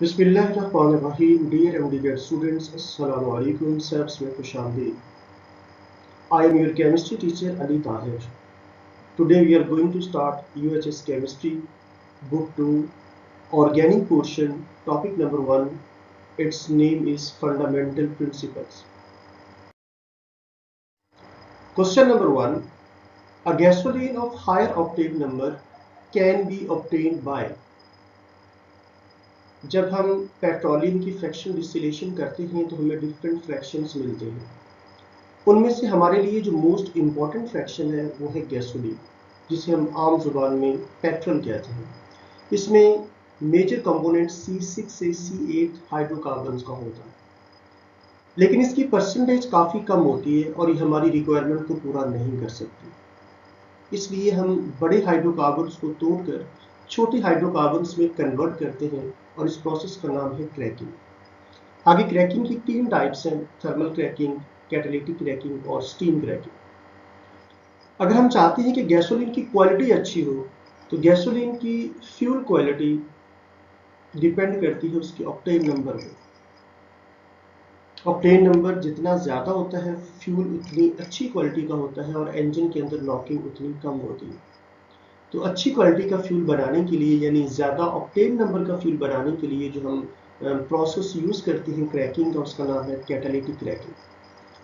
Bismillahirrahmanirrahim. Dear and dear students, Assalamu alaikum. Sirs में खुशामदीद. I am your chemistry teacher Ali Tahir. Today we are going to start UHS Chemistry, Book 2, Organic portion, topic number 1. Its name is Fundamental Principles. Question number 1. A gasoline of higher octane number can be obtained by. जब हम petroleum की fraction distillation करते हैं तो हमें different fractions मिलते हैं. उनमें से हमारे लिए जो मोस्ट इम्पॉर्टेंट फ्रैक्शन है वो है गैसोलीन, जिसे हम आम जुबान में पेट्रोल कहते हैं. इसमें मेजर कंपोनेंट C6 से C8 हाइड्रोकार्बन्स का होता है, लेकिन इसकी परसेंटेज काफ़ी कम होती है और ये हमारी रिक्वायरमेंट को पूरा नहीं कर सकती. इसलिए हम बड़े हाइड्रोकार्बन्स को तोड़कर छोटे हाइड्रोकार्बन्स में कन्वर्ट करते हैं और इस प्रोसेस का नाम है क्रैकिंग. आगे क्रैकिंग की 3 टाइप्स हैं: थर्मल क्रैकिंग, कैटालिटिक क्रैकिंग और स्टीम क्रैकिंग. अगर हम चाहते हैं कि गैसोलीन की क्वालिटी अच्छी हो तो गैसोलीन की फ्यूल क्वालिटी डिपेंड करती है उसके ऑक्टेन नंबर पर. ऑक्टेन नंबर जितना ज़्यादा होता है फ्यूल उतनी अच्छी क्वालिटी का होता है और इंजन के अंदर नॉकिंग उतनी कम होती है. तो अच्छी क्वालिटी का फ्यूल बनाने के लिए, यानी ज़्यादा ऑक्टेन नंबर का फ्यूल बनाने के लिए जो हम प्रोसेस यूज़ करते हैं क्रैकिंग का, उसका नाम है कैटालिटिक क्रैकिंग.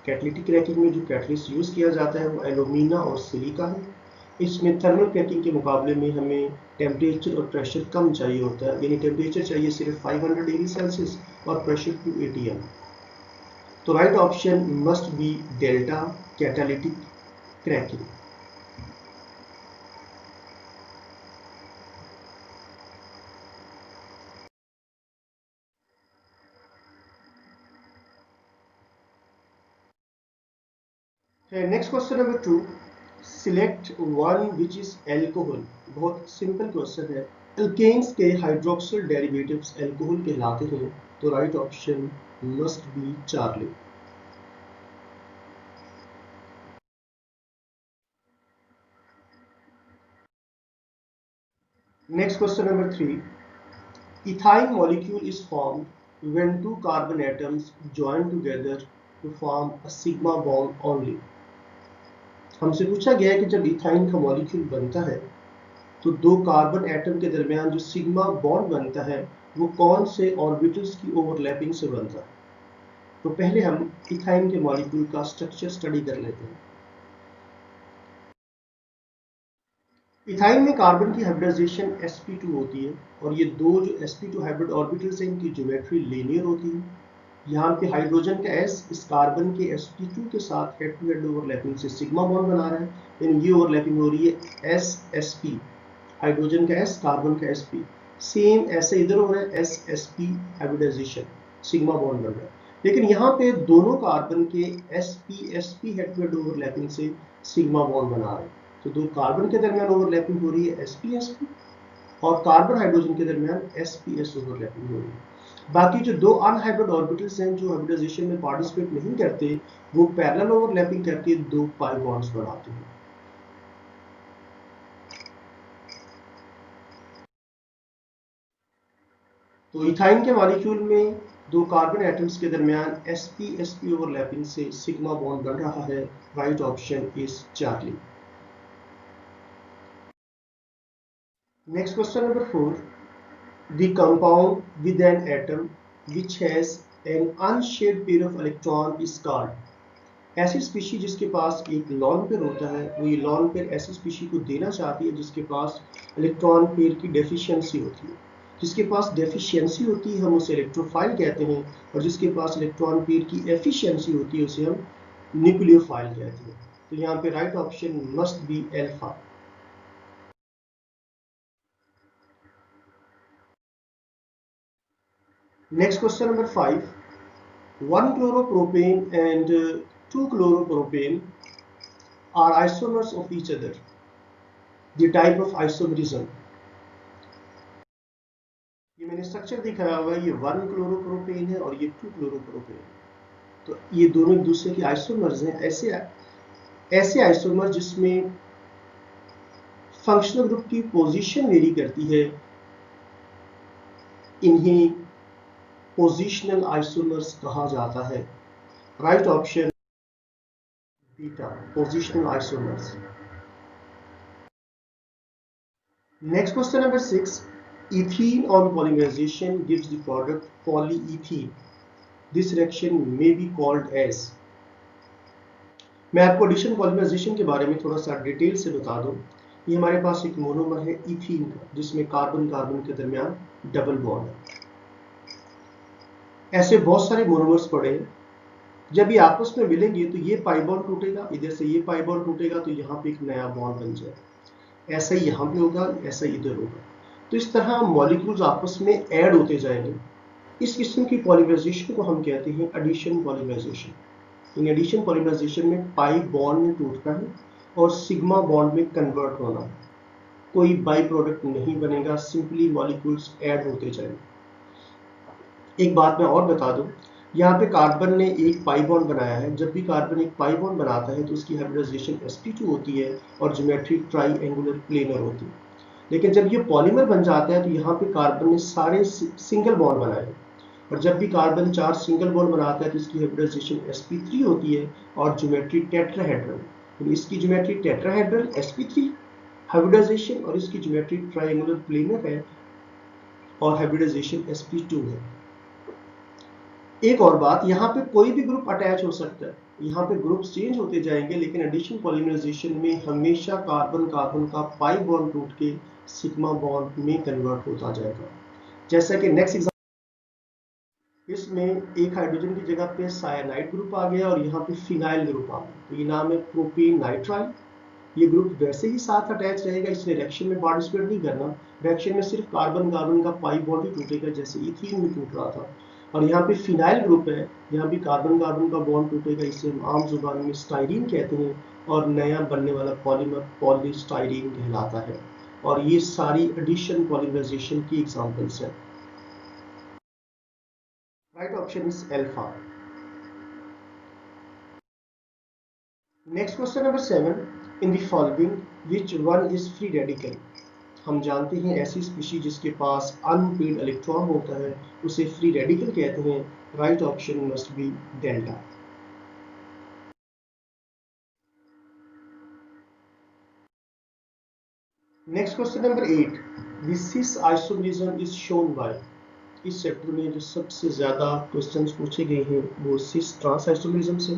कैटालिटिक क्रैकिंग में जो कैटलिस्ट यूज़ किया जाता है वो एल्यूमिना और सिलिका है. इसमें थर्मल क्रैकिंग के मुकाबले में हमें टेम्परेचर और प्रेशर कम चाहिए होता है, यानी टेम्परेचर चाहिए सिर्फ 500 डिग्री सेल्सियस और प्रेशर 280 m. तो right option must B delta, catalytic cracking. Next question number 2. Select one which is alcohol. बहुत सिंपल क्वेश्चन है. एल्केन्स के हाइड्रोक्सिल डेरिवेटिव्स एल्कोहल कहलाते हैं, तो right option must be Charlie. Next question number 3. Ethyl molecule is formed when 2 carbon atoms join together to form a sigma bond only. हमसे पूछा गया है कि जब इथाइन का मॉलिक्यूल बनता है तो 2 कार्बन एटम के दरमियान जो सिग्मा बॉन्ड बनता है वो कौन से ऑर्बिटल्स की ओवरलैपिंग से बनता है. तो पहले हम इथाइन के मॉलिक्यूल का स्ट्रक्चर स्टडी कर लेते हैं. इथाइन में कार्बन की हाइब्रिडाइजेशन sp2 होती है और ये दो जो sp2 हाइब्रिड ऑर्बिटल्स हैं इनकी ज्योमेट्री लीनियर होती है. यहाँ पे हाइड्रोजन का s इस कार्बन के sp2 के साथ हेड टू हेड ओवरलैपिंग से सिग्मा बॉन्ड बना रहा है, यानी ये ओवरलैपिंग हो रही है ssp, हाइड्रोजन का s कार्बन का sp. सेम ऐसे इधर हो रहा है ssp हाइब्रिडाइजेशन, सिग्मा बॉन्ड बन रहा है. लेकिन यहाँ पे दोनों कार्बन के sp head to head overlapping से सिग्मा बॉन्ड बना रहे हैं. तो 2 कार्बन के दरमियान ओवरलैपिंग हो रही है sp और कार्बन हाइड्रोजन के दरमियान sps ओवरलैपिंग हो रही है. बाकी जो 2 अनहाइब्रिड ऑर्बिटल्स हैं जो हाइब्रिडाइजेशन में पार्टिसिपेट नहीं करते वो पैरेलल ओवरलैपिंग करके 2 पाई बॉन्ड्स बनाते हैं. तो इथाइन के मॉलिक्यूल में 2 कार्बन एटम्स के दरमियान sp ओवरलैपिंग से सिग्मा बॉन्ड बन रहा है. Right option is Charlie. Next question number 4. The compound with an atom which has an unshared pair of electron is called. ऐसी स्पीशी जिसके पास एक लॉन पेयर होता है, वो ये लॉन पेयर ऐसी स्पीशी को देना चाहती है जिसके पास इलेक्ट्रॉन पेयर की डेफिशिएंसी होती है. जिसके पास डेफिशिएंसी होती है हम उसे इलेक्ट्रोफाइल कहते हैं और जिसके पास इलेक्ट्रॉन पेयर की एफिशिएंसी होती है उसे हम न्यूक्लियोफाइल कहते हैं. तो यहाँ पे right option must B alpha. Next question number 5. 1 chloropropane and 2 chloropropane are isomers of each other. The type of isomerism. ये मैंने स्ट्रक्चर दिखाया हुआ है, ये 1 क्लोरोप्रोपेन है और ये 2 क्लोरोप्रोपेन. तो ये दोनों एक दूसरे के आइसोमर्स हैं. ऐसे आइसोमर जिसमें फंक्शनल ग्रुप की पोजीशन वेरी करती है, इन्हें पोजिशनल आइसोमर्स कहा जाता है? Right option beta, positional isomers. Next question number 6. Ethene on polymerization gives the product polyethene. This reaction may be called as। मैं आपको एडिशन पॉलीमराइजेशन के बारे में थोड़ा सा डिटेल से बता दूं। ये हमारे पास एक मोनोमर है इथीन का, जिसमें कार्बन कार्बन के दरमियान डबल बॉन्ड है। ऐसे बहुत सारे मोनोमर्स पड़े हैं। जब ये आपस में मिलेंगे तो ये पाई बॉन्ड टूटेगा, इधर से ये पाई बॉन्ड टूटेगा, तो यहाँ पे एक नया बॉन्ड बन जाएगा। ऐसा ही यहाँ पे होगा, ऐसा इधर होगा। तो इस तरह मॉलिक्यूल्स आपस में ऐड होते जाएंगे। इस किस्म की पॉलीमराइजेशन को हम कहते हैं एडिशन पॉलीमराइजेशन। इन एडिशन पॉलीमराइजेशन में पाई बॉन्ड में टूटना है और सिग्मा बॉन्ड में कन्वर्ट होना है। कोई बाई प्रोडक्ट नहीं बनेगा, सिंपली मॉलिक्यूल्स ऐड होते जाएंगे। एक बात मैं और बता दूं, यहाँ पे कार्बन ने एक पाई बॉन्ड बनाया है। जब भी कार्बन एक पाई बॉन्ड बनाता है तो उसकी हाइब्रिडाइजेशन sp2 होती है और ज्योमेट्री ट्राइएंगुलर प्लेनर होती है। लेकिन जब ये पॉलीमर बन जाता है तो यहाँ पे कार्बन ने सारे सिंगल बॉन्ड बनाए, और जब भी कार्बन 4 सिंगल बॉन्ड बनाता है तो इसकी हाइब्रिडाइजेशन sp3 होती है और ज्योमेट्री टेट्राहेड्रल। तो इसकी ज्योमेट्री टेट्राहेड्रल sp3 हाइब्रिडाइजेशन, और इसकी ज्योमेट्री ट्राइएंगुलर प्लेनर है और हाइब्रिडाइजेशन sp2 है। एक और बात, यहाँ पे कोई भी ग्रुप अटैच हो सकता है। यहाँ पे ग्रुप चेंज होते जाएंगे, लेकिन एडिशन पॉलीमराइजेशन में हमेशा कार्बन कार्बन का पाई बॉन्ड टूट के सिग्मा बॉन्ड में कन्वर्ट होता जाएगा। जैसा कि नेक्स्ट एग्जाम्पल, इसमें एक हाइड्रोजन की जगह पे साइनाइड ग्रुप आ गया और यहाँ पे फिनाइल ग्रुप आ गया, तो ये नाम है प्रोपेन नाइट्राइल। ये ग्रुप वैसे ही साथ अटैच रहेगा, इसलिए रिएक्शन में पार्टिसिपेट नहीं करना। रिएक्शन में सिर्फ कार्बन कार्बन का पाई बॉन्ड ही टूटेगा, जैसे इथीन में टूट रहा था। और यहाँ पे फिनाइल ग्रुप है, यहाँ भी कार्बन कार्बन का बॉन्ड टूटेगा, इसे हम आम जुबान में स्टाइरीन कहते हैं, और नया बनने वाला पॉलीमर पॉलीस्टाइरीन कहलाता है। और ये सारी एडिशन पॉलीमराइजेशन की एग्जांपल्स हैं। Right option is alpha. Next question number 7. In the following which one is free radical? हम जानते हैं ऐसी स्पीशी जिसके पास अनपेड इलेक्ट्रॉन होता है उसे फ्री रेडिकल कहते हैं। Right option must B delta. Next question number 8. The cis isomerism is shown by. इस चैप्टर में जो सबसे ज्यादा क्वेश्चंस पूछे गए हैं वो सिस ट्रांस आइसोमरिज्म से,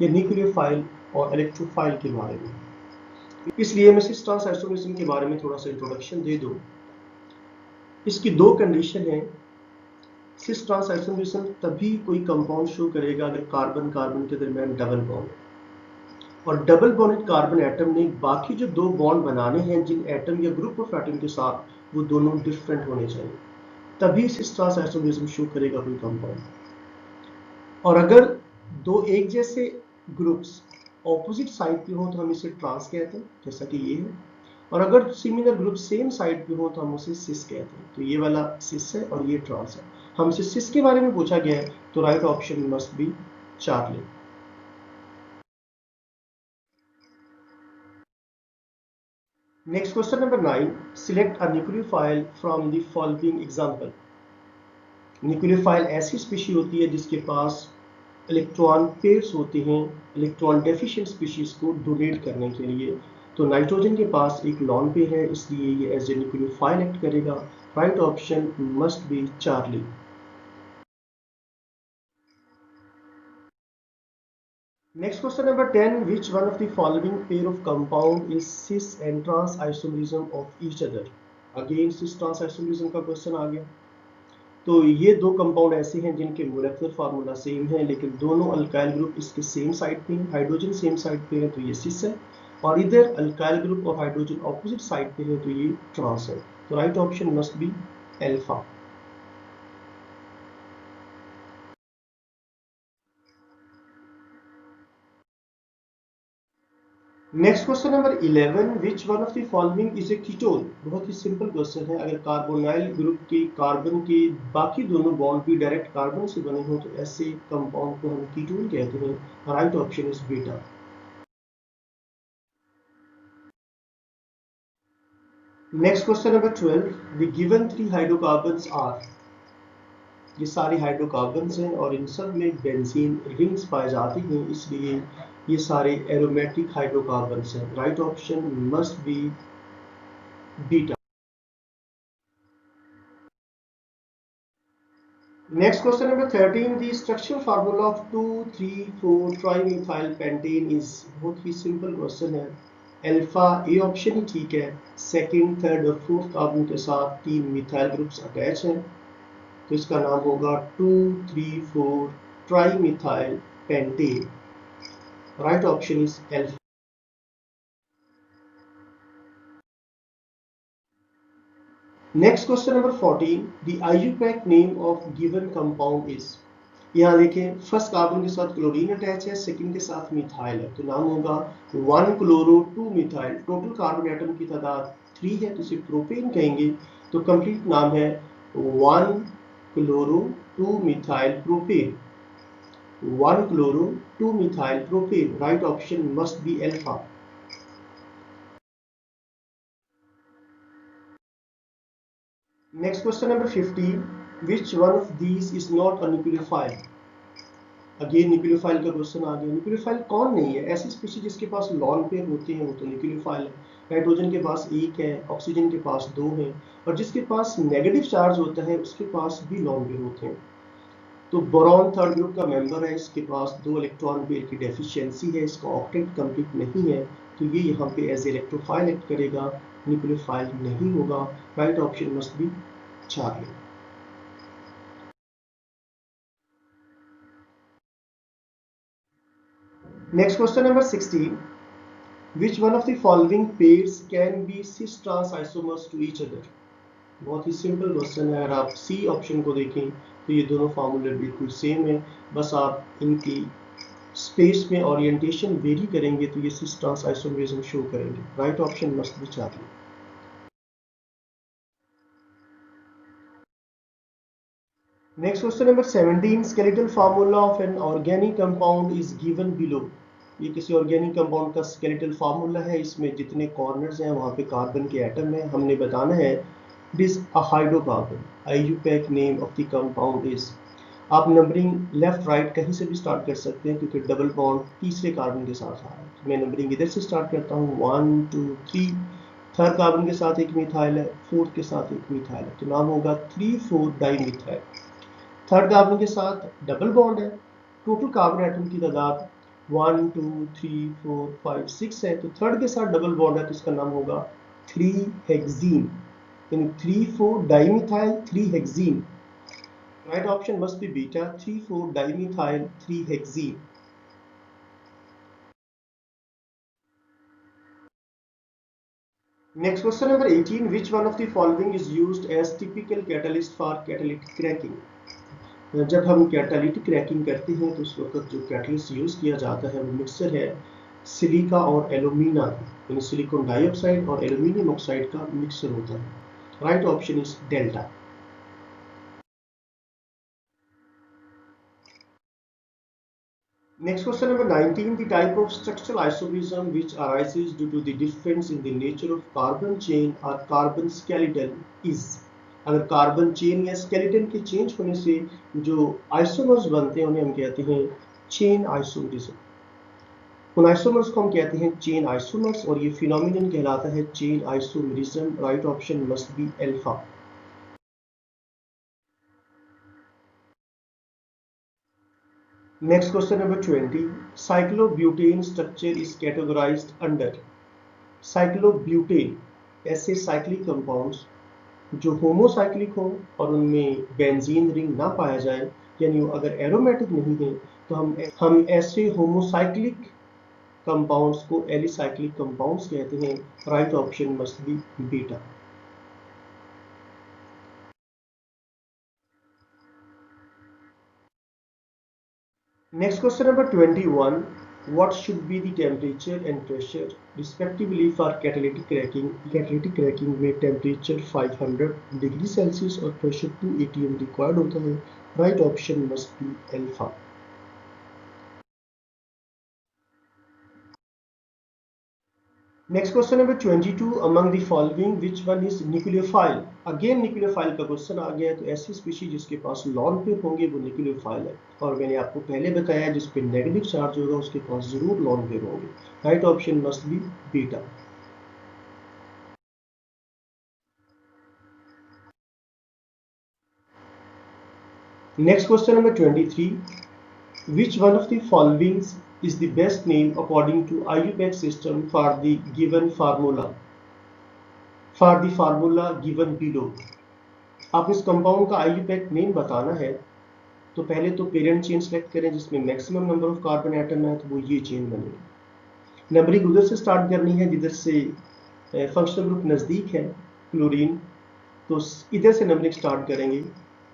या न्यूक्लियोफाइल और इलेक्ट्रोफाइल के बारे में। इसलिए मैं सिस ट्रांस आइसोमरिज्म के बारे में थोड़ा सा इंट्रोडक्शन दे दूं। इसकी दो कंडीशन है। सिस ट्रांस आइसोमरिज्म तभी कोई कंपाउंड शो करेगा अगर कार्बन कार्बन के दरमियान डबल बॉन्ड, और डबल बॉन्डेड कार्बन एटम ने बाकी जो दो बॉन्ड बनाने हैं जिन एटम या ग्रुप ऑफ एटम के साथ, वो दोनों डिफरेंट होने चाहिए, तभी सिस ट्रांस आइसोमरिज्म शो करेगा कोई कंपाउंड। और अगर दो एक जैसे ग्रुप्स ऑपोजिट साइड पे हो तो हम इसे ट्रांस कहते हैं, जैसा कि ये है। और अगर सिमिलर ग्रुप सेम साइड पे हो तो हम उसे सिस कहते हैं। तो ये वाला सिस है और ये ट्रांस है। हमसे सिस के बारे में पूछा गया है, तो right option must be Charlie. Next question number 9. Select a nucleophile from the following example. Nucleophile ऐसी स्पीशी होती है जिसके पास इलेक्ट्रॉन पेयर्स होते हैं इलेक्ट्रॉन डेफिशिएंट स्पीशीज को डोनेट करने के लिए। तो नाइट्रोजन के पास एक लॉन पेयर है, इसलिए ये एज ए न्यूक्लियोफाइल एक्ट करेगा। Right option must be Charlie. Next question number 10. Which one of the following pair of compound is cis and trans isomerism of each other? Again cis trans isomerism का question आ गया। तो ये दो compound ऐसे हैं जिनके मोलेकुलर फार्मूला सेम है, लेकिन दोनों अल्काइल ग्रुप इसके सेम साइड पे हैं, हाइड्रोजन सेम साइड पे है, तो ये सिस है। और इधर अल्काइल ग्रुप और हाइड्रोजन ऑपोजिट साइड पे है, तो ये ट्रांस है। तो right option must be alpha. Next question number 11. Which one of the following is a ketone? बहुत ही सिंपल क्वेश्चन है। अगर कार्बोनाइल ग्रुप के कार्बन के बाकी दोनों बॉन्ड भी डायरेक्ट कार्बन से बने हो तो ऐसे कंपाउंड को हम कीटोन कहते हैं। Right option is beta. Next question number 12. The given three hydrocarbons are. ये सारे हाइड्रोकार्बन्स हैं और इन सब में बेंजीन रिंग्स पाए जाते हैं, इसलिए ये सारे एरोमेटिक हाइड्रोकार्बन्स हैं। Right option must B beta. Next question number 13. The structural formula of 2,3,4 trimethyl pentane is बहुत ही सिंपल क्वेश्चन है। अल्फा ए ऑप्शन ही ठीक है। सेकंड, थर्ड और फोर्थ कार्बन के साथ 3 मिथाइल ग्रुप्स अटैच हैं, तो इसका नाम होगा 2,3,4 trimethyl pentane. Right option is alpha. Next question number 14. The IUPAC name of given compound is. यहाँ देखें, फर्स्ट कार्बन के साथ क्लोरीन अटैच है, सेकंड के साथ मिथाइल है, तो नाम होगा 1 chloro 2 methyl. Total carbon atom की तादाद 3 है, तो इसे प्रोपेन कहेंगे। तो कंप्लीट नाम है 1 chloro 2 methyl propane. 1 chloro 2 methyl propane. Right option must be alpha. Next question number 15. Which one of these is not a nucleophile? Again nucleophile का क्वेश्चन आ गया। न्यूक्लियोफाइल कौन नहीं है? ऐसी स्पीशीज जिसके पास लॉन पेयर होते हैं वो तो न्यूक्लियोफाइल है। नाइट्रोजन के पास 1 है, ऑक्सीजन के पास 2 है, और जिसके पास नेगेटिव चार्ज होता है उसके पास भी लॉन पेयर होते हैं। तो बोरॉन थर्ड ग्रुप का मेंबर है, इसके पास 2 इलेक्ट्रॉन पेयर की डेफिशिएंसी है, इसका ऑक्टेट कंप्लीट नहीं है, तो ये यहाँ पे एज इलेक्ट्रोफाइल एक्ट करेगा, न्यूक्लियोफाइल नहीं होगा। Right option must be Charlie. Next question number 16. Which one of the following pairs can be cis trans isomers to each other? बहुत ही सिंपल क्वेश्चन है। अगर आप सी ऑप्शन को देखें तो ये दोनों फार्मूले बिल्कुल सेम है, बस आप इनकी स्पेस में ओरिएंटेशन वेरी करेंगे तो ये सिस ट्रांस आइसोमरिज्म शो करेंगे। Right option must be Charlie. Next question number 17. Skeletal formula of an organic compound is given below. ये किसी ऑर्गेनिक कंपाउंड का स्केलेटल फार्मूला है, इसमें जितने कॉर्नर्स हैं वहां पे कार्बन के एटम है, हमने बताना है it is a hydrocarbon. IUPAC name of the compound is. आप नंबरिंग लेफ्ट राइट कहीं से भी स्टार्ट कर सकते हैं क्योंकि डबल बॉन्ड तीसरे कार्बन के साथ आ रहा है। तो मैं नंबरिंग इधर से स्टार्ट करता हूँ 1 2 3। थर्ड कार्बन के साथ एक मिथाइल है, फोर्थ के साथ एक मिथाइल है, तो नाम होगा 3,4 डाइमिथाइल। थर्ड कार्बन के साथ डबल बॉन्ड है, टोटल कार्बन एटम की तादाद 1 2 3 4 5 6 है, तो थर्ड के साथ डबल बॉन्ड है तो इसका नाम होगा 3 हेक्सीन, यानी 3,4 dimethyl 3 hexene. Right option must B beta, 3,4 dimethyl 3 hexene. Next question number 18. Which one of the following is used as typical catalyst for catalytic cracking? जब हम कैटालिटिक क्रैकिंग करते हैं तो उस वक्त जो कैटलिस्ट यूज किया जाता है वो मिक्सचर है सिलिका और एल्यूमिना, यानी सिलिकॉन डाइऑक्साइड और एल्यूमिनियम ऑक्साइड का मिक्सचर होता है। Right option is delta. Next question number 19. The type of structural isomerism which arises due to the difference in the nature of carbon chain or carbon skeleton is. अगर carbon chain या skeleton के change होने से जो isomers बनते हैं उन्हें हम कहते हैं चेन आइसोमरिज्म। उन आइसोमर्स को हम कहते हैं चेन आइसोमर्स और ये फिनोमिनन कहलाता है chain isomerism. Right option must be alpha. Next question number 20. Cyclobutane structure is categorized under. Cyclobutane ऐसे साइक्लिक कंपाउंड्स जो होमोसाइक्लिक हो और उनमें बेंजीन रिंग ना पाया जाए, यानी वो अगर एरोमेटिक नहीं है तो हम ऐसे होमोसाइक्लिक कंपाउंड्स को एलिसाइक्लिक कंपाउंड्स कहते हैं। Right option must B beta. Next question number 21. What should be the temperature and pressure respectively for catalytic cracking? Catalytic cracking में temperature 500 डिग्री सेल्सियस और pressure 2 atm रिक्वायर्ड होता है। Right option must be alpha. Next question number 22, among the following which one is nucleophile. Again nucleophile का question आ गया है। तो ऐसी स्पीशीज जिसके पास लॉन पेयर होंगे वो न्यूक्लियोफाइल है, और मैंने आपको पहले बताया जिस पे नेगेटिव चार्ज होगा उसके पास जरूर लॉन पेयर होंगे। Right option must B beta. Next question number 23, which one of the following is the best name according to IUPAC system for the given formula given below। आप इस compound का IUPAC name बताना है। तो पहले तो parent chain select करें जिसमें maximum number of carbon atom है, तो वो ये चेन बनेगी। नंबरिंग उधर से स्टार्ट करनी है जिधर से फंक्शनल ग्रुप नज़दीक है, क्लोरीन, तो इधर से नंबरिंग स्टार्ट करेंगे।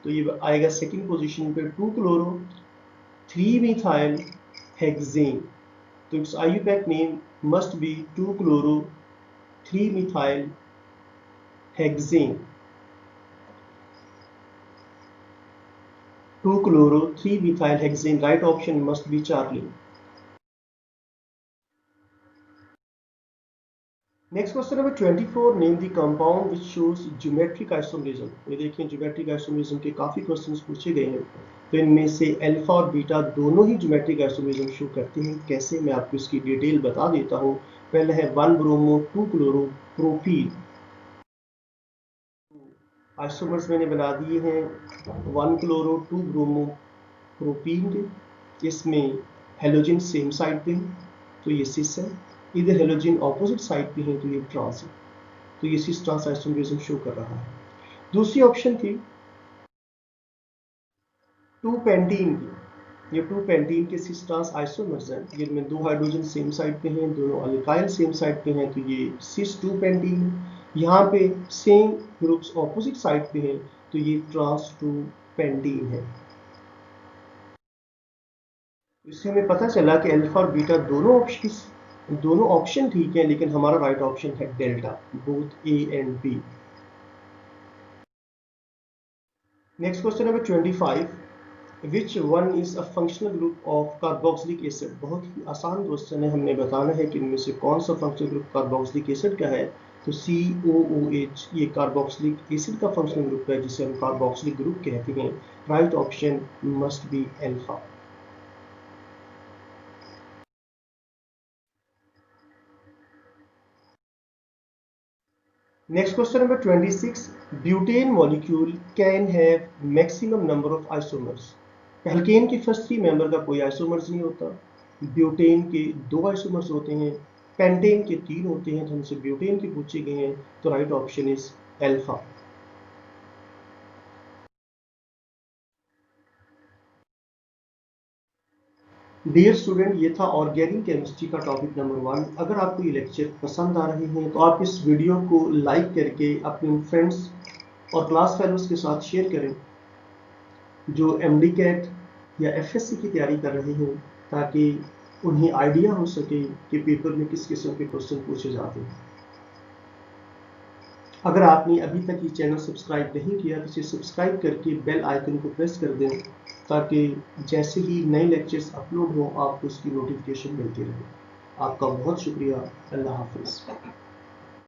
तो ये आएगा सेकंड पोजीशन पे 2 क्लोरो 3 मिथाइल हेक्सेन। तो it's IUPAC name must be 2 chloro 3 methyl hexane. 2 chloro 3 methyl hexane. Right option must be Charlie. Next question number 24, name the compound which shows geometric isomerism. ये देखिए geometric isomerism के काफी questions पूछे गए हैं। तो इनमें से अल्फा और बीटा दोनों ही ज्योमेट्रिक आइसोमरिज्म शो करते हैं। कैसे, मैं आपको इसकी डिटेल बता देता हूँ। पहला है 1 ब्रोमो 2 क्लोरो प्रोपीन। आइसोमर्स मैंने बना दिए हैं 1 क्लोरो 2 ब्रोमो प्रोपीन के। इसमें हेलोजन सेम साइड पे है तो ये सिस है, इधर हेलोजन ऑपोजिट साइड पे है तो ये ट्रांस है। तो ये सिस ट्रांस आइसोमरिज्म शो कर रहा है। दूसरी ऑप्शन थी 2 पेंटीन की। ये 2 पेंटीन के सिस ट्रांस आइसोमर्स हैं जिनमें 2 हाइड्रोजन सेम साइड पे हैं, दोनों अल्काइल सेम साइड पे हैं, तो ये सिस 2 पेंटीन है। यहाँ पे सेम ग्रुप्स ऑपोजिट साइड पे हैं तो ये ट्रांस 2 पेंटीन है। इससे हमें पता चला कि अल्फा और बीटा दोनों ऑप्शन ठीक है, लेकिन हमारा राइट ऑप्शन है delta, both A and B. Next question number 25, which one is a functional group of carboxylic acid. बहुत ही आसान क्वेश्चन है, हमने बताना है कि इनमें से कौन सा फंक्शनल ग्रुप कार्बोक्सिलिक एसिड का है। तो COOH ये कार्बोक्सिलिक एसिड का फंक्शनल ग्रुप है जिसे हम कार्बोक्सिलिक ग्रुप कहते हैं। Right option must be alpha. Next question number 26, butane molecule can have maximum number of isomers। Alkane के फर्स्ट 3 मेंबर का कोई आइसोमर्स नहीं होता। ब्यूटेन के 2 आइसोमर्स होते हैं, पेंटेन के 3 होते हैं। तो हमसे ब्यूटेन के पूछे गए हैं तो right option is alpha. Dear student, ये था ऑर्गेनिक केमिस्ट्री का टॉपिक नंबर 1। अगर आपको ये लेक्चर पसंद आ रहे हैं तो आप इस वीडियो को लाइक करके अपने फ्रेंड्स और क्लास फेलोज के साथ शेयर करें जो MD कैट या FSC की तैयारी कर रहे हैं, ताकि उन्हें आइडिया हो सके कि पेपर में किस किस्म के क्वेश्चन पूछे जाते हैं। अगर आपने अभी तक ये चैनल सब्सक्राइब नहीं किया तो इसे सब्सक्राइब करके बेल आइकन को प्रेस कर दें, ताकि जैसे ही नए लेक्चर्स अपलोड हों आपको उसकी नोटिफिकेशन मिलती रहे। आपका बहुत शुक्रिया। अल्लाह हाफिज़।